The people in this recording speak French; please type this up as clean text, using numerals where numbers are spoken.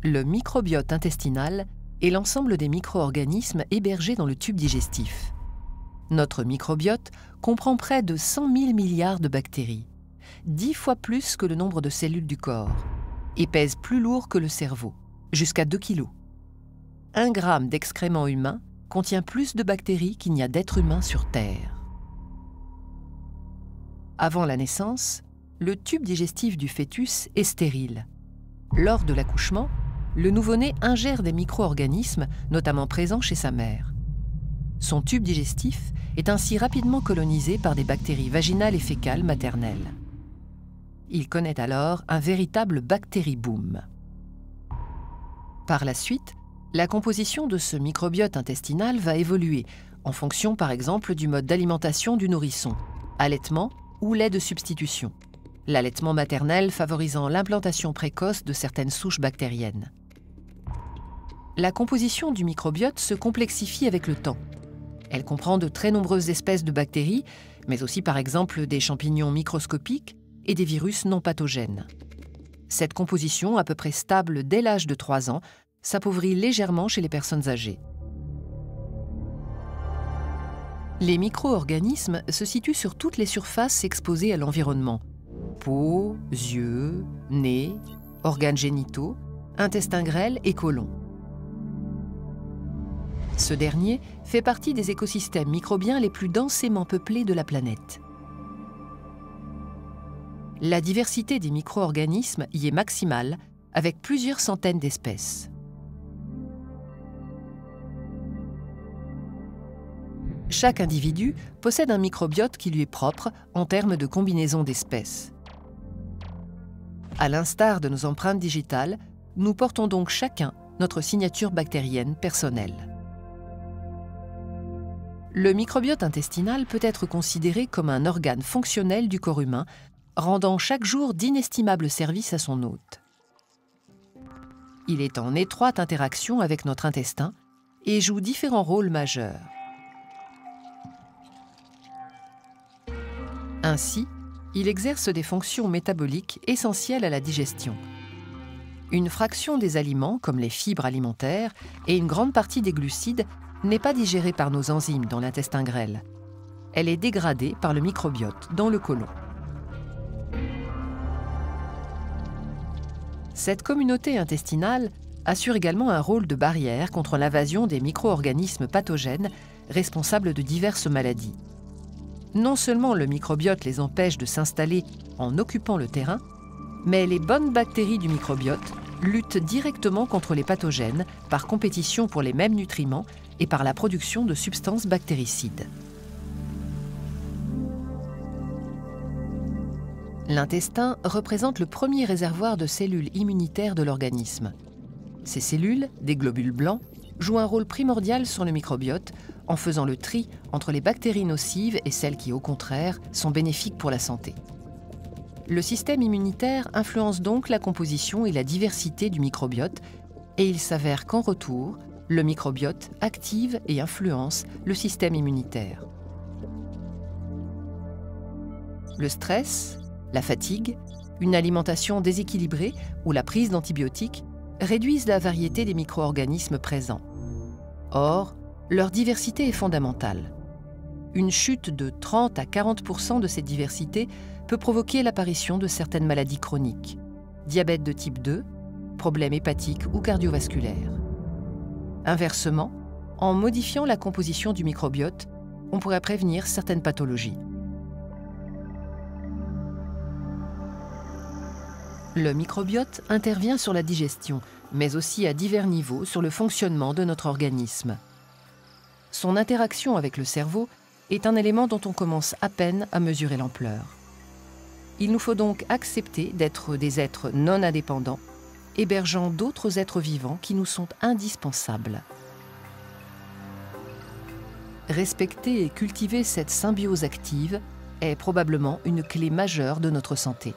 Le microbiote intestinal est l'ensemble des micro-organismes hébergés dans le tube digestif. Notre microbiote comprend près de 100 000 milliards de bactéries, 10 fois plus que le nombre de cellules du corps, et pèse plus lourd que le cerveau, jusqu'à 2 kg. 1 gramme d'excréments humains contient plus de bactéries qu'il n'y a d'êtres humains sur Terre. Avant la naissance, le tube digestif du fœtus est stérile. Lors de l'accouchement, le nouveau-né ingère des micro-organismes, notamment présents chez sa mère. Son tube digestif est ainsi rapidement colonisé par des bactéries vaginales et fécales maternelles. Il connaît alors un véritable bactérie-boom. Par la suite, la composition de ce microbiote intestinal va évoluer en fonction par exemple du mode d'alimentation du nourrisson, allaitement ou lait de substitution. L'allaitement maternel favorisant l'implantation précoce de certaines souches bactériennes. La composition du microbiote se complexifie avec le temps. Elle comprend de très nombreuses espèces de bactéries, mais aussi par exemple des champignons microscopiques et des virus non pathogènes. Cette composition, à peu près stable dès l'âge de 3 ans, s'appauvrit légèrement chez les personnes âgées. Les micro-organismes se situent sur toutes les surfaces exposées à l'environnement. Peau, yeux, nez, organes génitaux, intestin grêle et côlon. Ce dernier fait partie des écosystèmes microbiens les plus densément peuplés de la planète. La diversité des micro-organismes y est maximale, avec plusieurs centaines d'espèces. Chaque individu possède un microbiote qui lui est propre en termes de combinaison d'espèces. À l'instar de nos empreintes digitales, nous portons donc chacun notre signature bactérienne personnelle. Le microbiote intestinal peut être considéré comme un organe fonctionnel du corps humain, rendant chaque jour d'inestimables services à son hôte. Il est en étroite interaction avec notre intestin et joue différents rôles majeurs. Ainsi, il exerce des fonctions métaboliques essentielles à la digestion. Une fraction des aliments, comme les fibres alimentaires, et une grande partie des glucides n'est pas digérée par nos enzymes dans l'intestin grêle. Elle est dégradée par le microbiote dans le côlon. Cette communauté intestinale assure également un rôle de barrière contre l'invasion des micro-organismes pathogènes responsables de diverses maladies. Non seulement le microbiote les empêche de s'installer en occupant le terrain, mais les bonnes bactéries du microbiote luttent directement contre les pathogènes par compétition pour les mêmes nutriments et par la production de substances bactéricides. L'intestin représente le premier réservoir de cellules immunitaires de l'organisme. Ces cellules, des globules blancs, jouent un rôle primordial sur le microbiote en faisant le tri entre les bactéries nocives et celles qui, au contraire, sont bénéfiques pour la santé. Le système immunitaire influence donc la composition et la diversité du microbiote et il s'avère qu'en retour, le microbiote active et influence le système immunitaire. Le stress, la fatigue, une alimentation déséquilibrée ou la prise d'antibiotiques réduisent la variété des micro-organismes présents. Or, leur diversité est fondamentale. Une chute de 30 à 40% de cette diversité peut provoquer l'apparition de certaines maladies chroniques, diabète de type 2, problèmes hépatiques ou cardiovasculaires. Inversement, en modifiant la composition du microbiote, on pourrait prévenir certaines pathologies. Le microbiote intervient sur la digestion, mais aussi à divers niveaux sur le fonctionnement de notre organisme. Son interaction avec le cerveau est un élément dont on commence à peine à mesurer l'ampleur. Il nous faut donc accepter d'être des êtres non indépendants, hébergeant d'autres êtres vivants qui nous sont indispensables. Respecter et cultiver cette symbiose active est probablement une clé majeure de notre santé.